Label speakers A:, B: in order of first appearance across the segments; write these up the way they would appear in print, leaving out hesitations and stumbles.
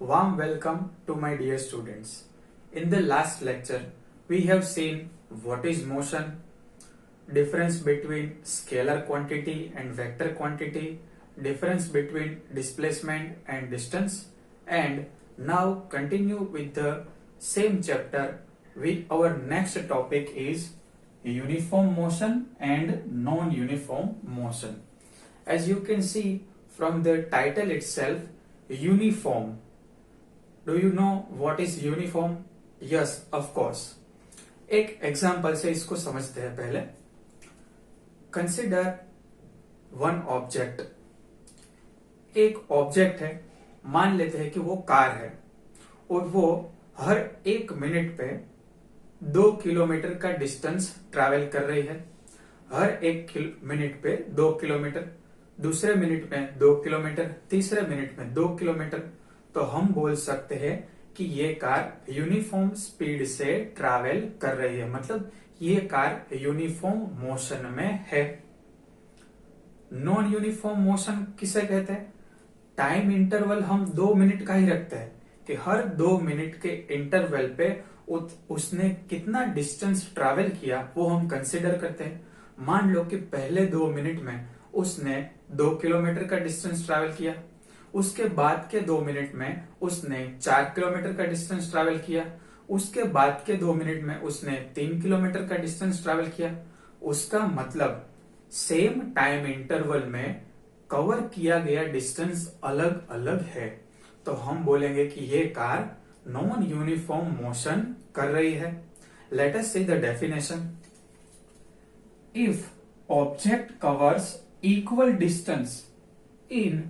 A: Warm welcome to my dear students. In the last lecture, we have seen what is motion, difference between scalar quantity and vector quantity, difference between displacement and distance, and now continue with the same chapter. With our next topic is uniform motion and non-uniform motion. As you can see from the title itself, uniform. Do you know what is uniform? Yes, of course. एक example से इसको समझते हैं पहले. Consider one object. एक object है, मान लेते हैं कि वो कार है और वो हर 1 मिनट पे 2 किलोमीटर का डिस्टेंस ट्रैवल कर रही है. हर 1 मिनट पे 2 किलोमीटर, दूसरे मिनट में 2 किलोमीटर, तीसरे मिनट में 2 किलोमीटर. तो हम बोल सकते हैं कि ये कार यूनिफॉर्म स्पीड से ट्रैवल कर रही है, मतलब ये कार यूनिफॉर्म मोशन में है. नॉन यूनिफॉर्म मोशन किसे कहते हैं? टाइम इंटरवल हम 2 मिनट का ही रखते हैं कि हर 2 मिनट के इंटरवल पे उसने कितना डिस्टेंस ट्रैवल किया वो हम कंसिडर करते हैं. मान लो कि पहले 2 मिनट में उसने 2 किलोमीटर का डिस्टेंस ट्रैवल किया, उसके बाद के 2 मिनट में उसने 4 किलोमीटर का डिस्टेंस ट्रैवल किया, उसके बाद के 2 मिनट में उसने 3 किलोमीटर का डिस्टेंस ट्रैवल किया. उसका मतलब सेम टाइम इंटरवल में कवर किया गया डिस्टेंस अलग अलग है. तो हम बोलेंगे कि ये कार नॉन यूनिफॉर्म मोशन कर रही है. Let us see the definition. If object covers equal distance in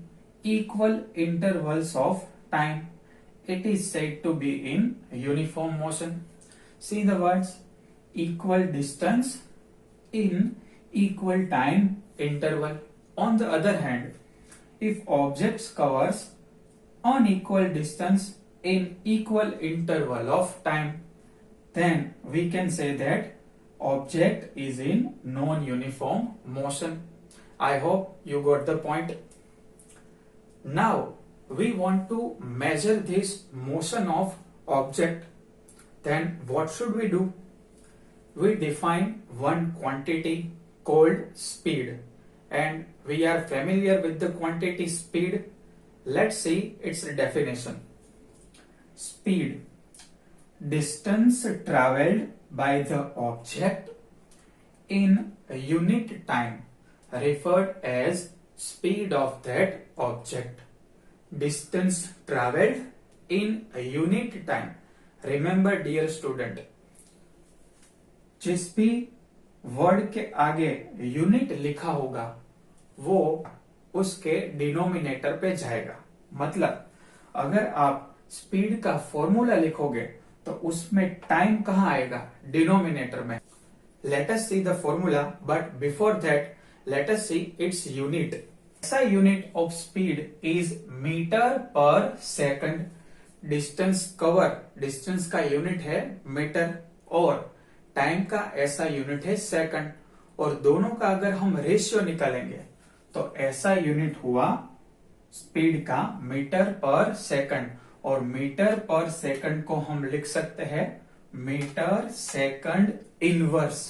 A: equal intervals of time, it is said to be in uniform motion. See the words equal distance in equal time interval. On the other hand, if objects covers unequal distance in equal interval of time, then we can say that object is in non-uniform motion. I hope you got the point. Now we want to measure this motion of object. Then what should we do? We define one quantity called speed, and we are familiar with the quantity speed. Let's see its definition. Speed, distance traveled by the object in a unit time, referred as speed of that object. Distance traveled in a unit time. Remember dear student, जिस भी word के आगे unit लिखा होगा वो उसके denominator पे जाएगा. मतलब अगर आप स्पीड का फॉर्मूला लिखोगे तो उसमें टाइम कहाँ आएगा? डिनोमिनेटर में. Let us see the formula, but before that let us see its unit. SI unit of speed is meter per second. Distance cover, distance का यूनिट है मीटर और टाइम का SI यूनिट है second. और दोनों का अगर हम रेशियो निकालेंगे तो SI यूनिट हुआ स्पीड का मीटर पर सेकंड, और मीटर पर सेकंड को हम लिख सकते हैं metre second inverse.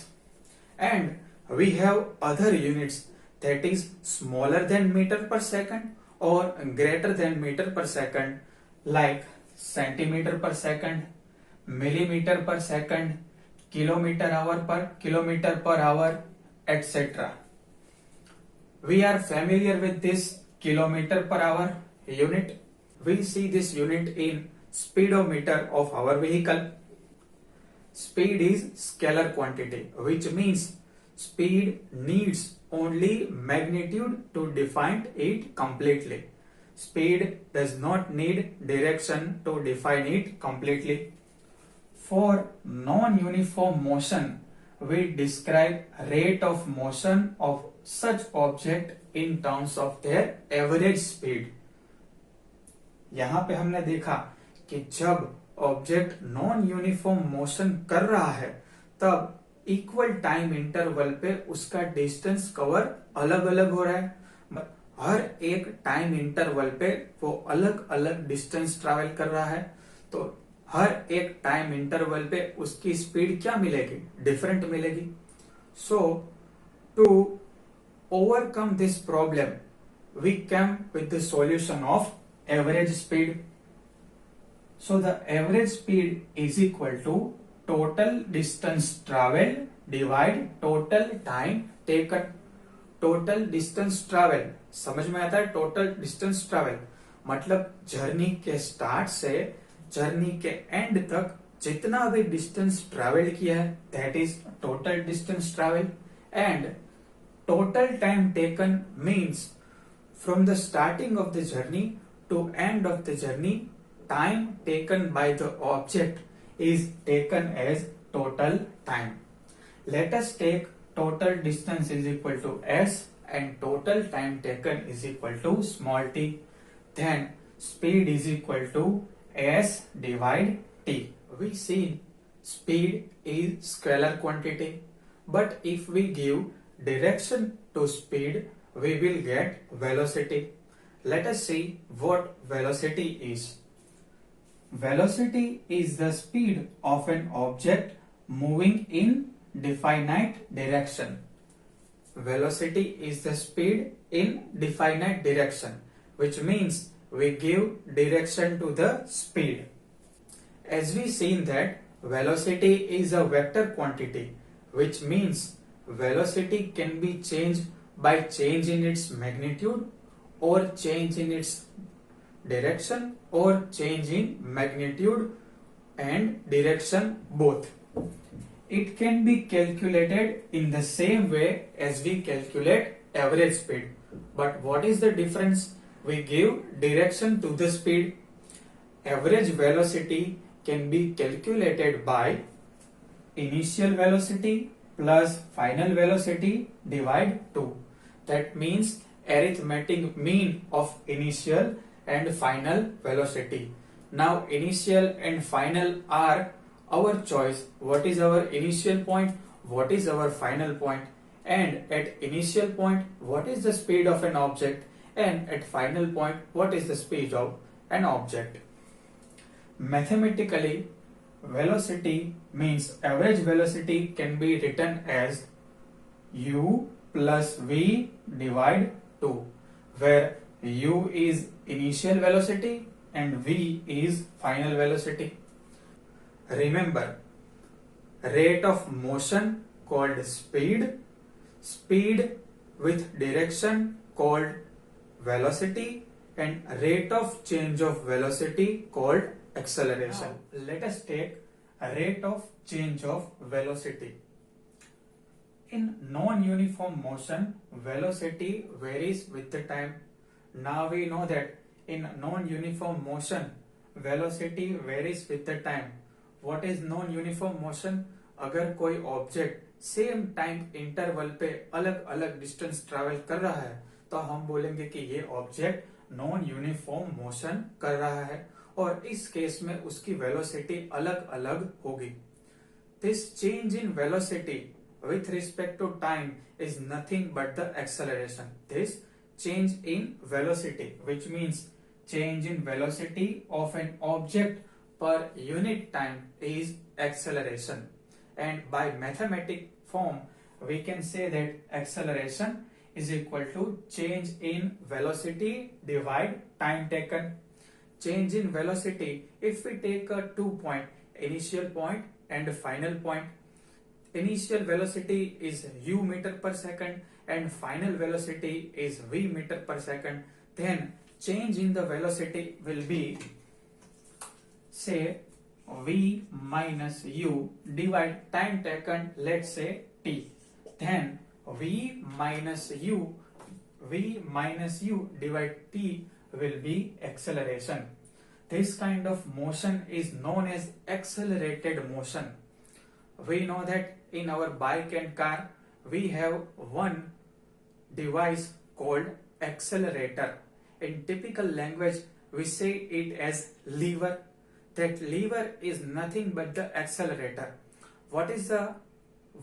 A: And we have other units that is smaller than meter per second or greater than meter per second, like centimeter per second, millimeter per second, kilometer per hour, etc. We are familiar with this kilometer per hour unit. We see this unit in speedometer of our vehicle. Speed is scalar quantity, which means speed needs only magnitude to define it completely. Speed does not need direction to define it completely. For non-uniform motion, we describe rate of motion of such object in terms of their average speed. यहाँ पे हमने देखा कि जब object non uniform motion कर रहा है तब इक्वल टाइम इंटरवल पे उसका डिस्टेंस कवर अलग अलग हो रहा है. हर एक टाइम इंटरवल पे वो अलग अलग डिस्टेंस ट्रैवल कर रहा है, तो हर एक टाइम इंटरवल पे उसकी स्पीड क्या मिलेगी, डिफरेंट मिलेगी. सो to overcome this problem, we came with the solution of average speed. So the average speed is equal to total distance traveled divide total time taken. Total distance travel समझ में आता है. Total distance travel मतलब journey के start से journey के and तक जितना भी डिस्टेंस ट्रैवल किया है, that is total distance travel. And total time taken means from the starting of the journey to end of the journey, time taken by the object is taken as total time. Let us take total distance is equal to s and total time taken is equal to small t. Then speed is equal to s divide t. We see speed is scalar quantity, but if we give direction to speed, we will get velocity. Let us see what velocity is. Velocity is the speed of an object moving in definite direction. Velocity is the speed in definite direction, which means we give direction to the speed. As we seen that velocity is a vector quantity, which means velocity can be changed by change in its magnitude or change in its direction or change in magnitude and direction both. It can be calculated in the same way as we calculate average speed. But what is the difference? We give direction to the speed. Average velocity can be calculated by initial velocity plus final velocity divide 2. That means arithmetic mean of initial and final velocity. Now initial and final are our choice. What is our initial point? What is our final point? And at initial point, what is the speed of an object? And at final point, what is the speed of an object? Mathematically, velocity means average velocity can be written as u plus v divide 2, where u is initial velocity and v is final velocity. Remember, rate of motion called speed, speed with direction called velocity, and rate of change of velocity called acceleration. Now, let us take a rate of change of velocity. In non-uniform motion, velocity varies with the time. Now we know that in non-uniform motion, velocity varies with the time. What is non-uniform motion? अगर कोई object same time interval पे अलग अलग distance travel कर रहा है, तो हम बोलेंगे कि ये ऑब्जेक्ट नॉन यूनिफॉर्म मोशन कर रहा है, और इस केस में उसकी वेलोसिटी अलग अलग होगी. This change in velocity with respect to time is nothing but the acceleration. This change in velocity, which means change in velocity of an object per unit time, is acceleration. And by mathematic form, we can say that acceleration is equal to change in velocity divide time taken. Change in velocity, if we take a 2-point, initial point and final point, initial velocity is u meter per second and final velocity is v meter per second, then change in the velocity will be, say, v minus u divide time taken, let's say t, then v minus u divide t will be acceleration. This kind of motion is known as accelerated motion. We know that in our bike and car we have one device called accelerator. In typical language we say it as lever. That lever is nothing but the accelerator. What is the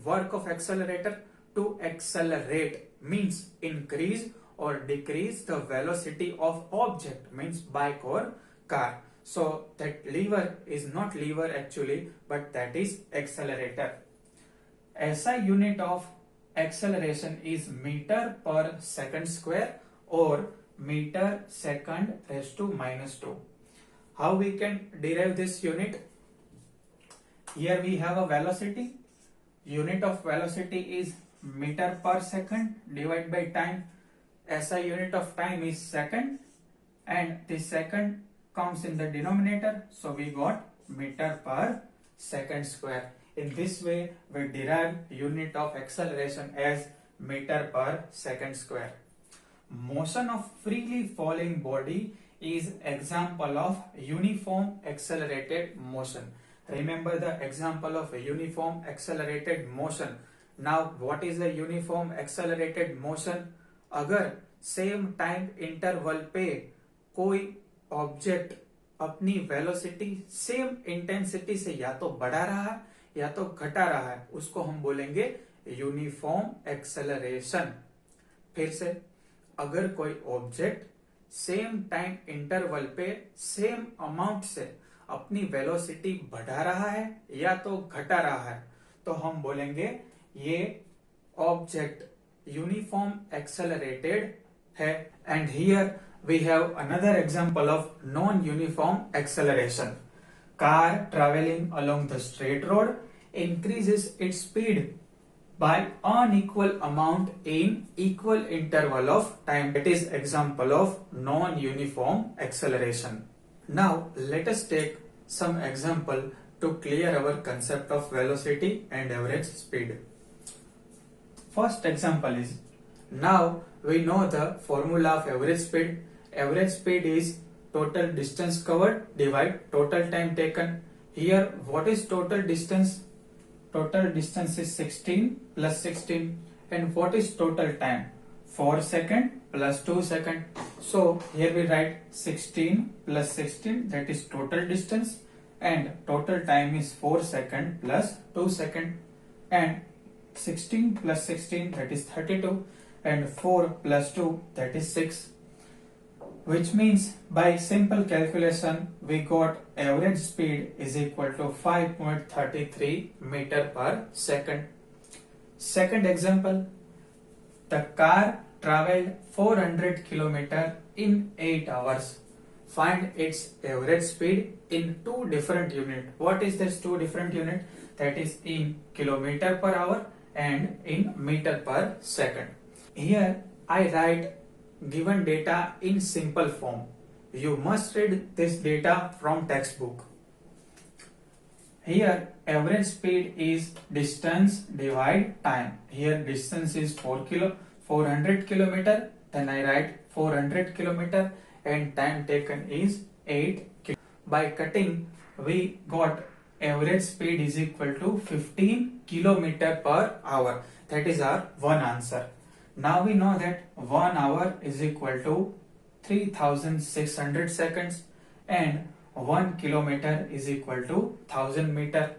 A: work of accelerator? To accelerate means increase or decrease the velocity of object, means bike or car. So that lever is not lever actually, but that is accelerator. SI unit of acceleration is meter per second square or meter second raised to minus 2. How we can derive this unit? Here we have a velocity. Unit of velocity is meter per second divided by time. SI unit of time is second, and this second comes in the denominator, so we got meter per second square. In this way we derive unit of acceleration as meter per second square. Motion of freely falling body is example of uniform accelerated motion. Remember the example of a uniform accelerated motion. Now what is a uniform accelerated motion? अगर same time interval पे कोई object अपनी velocity same intensity से या तो बढ़ा रहा है या तो घटा रहा है, उसको हम बोलेंगे यूनिफॉर्म एक्सेलरेशन। फिर से, अगर कोई ऑब्जेक्ट सेम टाइम इंटरवल पे सेम अमाउंट से अपनी वेलोसिटी बढ़ा रहा है या तो घटा रहा है, तो हम बोलेंगे ये ऑब्जेक्ट यूनिफॉर्म एक्सेलरेटेड है। And here we have another example of non uniform acceleration. Car travelling along the straight road increases its speed by unequal amount in equal interval of time. That is example of non-uniform acceleration. Now let us take some example to clear our concept of velocity and average speed. First example is, now we know the formula of average speed. Average speed is total distance covered divide total time taken. Here what is total distance? Total distance is 16 plus 16. And what is total time? 4 second plus 2 second. So here we write 16 plus 16, that is total distance, and total time is 4 second plus 2 second, and 16 plus 16, that is 32, and 4 plus 2, that is 6. Which means by simple calculation we got average speed is equal to 5.33 meter per second. Second example, the car traveled 400 km in 8 hours. Find its average speed in two different units. What is this two different unit? That is in kilometer per hour and in meter per second. Here I write given data in simple form. You must read this data from textbook. Here average speed is distance divide time. Here distance is 400 kilometer, then I write 400 kilometer, and time taken is 8 km. By cutting we got average speed is equal to 15 kilometer per hour. That is our one answer. Now we know that 1 hour is equal to 3600 seconds and 1 kilometer is equal to 1000 meter.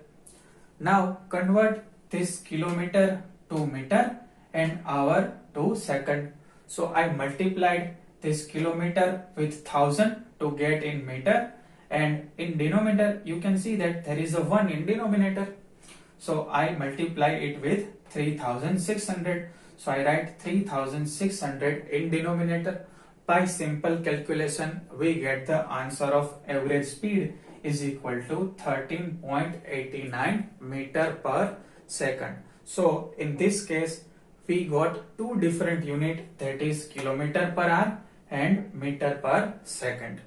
A: Now convert this kilometer to meter and hour to second. So I multiplied this kilometer with 1000 to get in meter, and in denominator you can see that there is a 1 in denominator. So I multiply it with 3600. So I write 3600 in denominator. By simple calculation we get the answer of average speed is equal to 13.89 meter per second. So in this case we got two different unit, that is kilometer per hour and meter per second.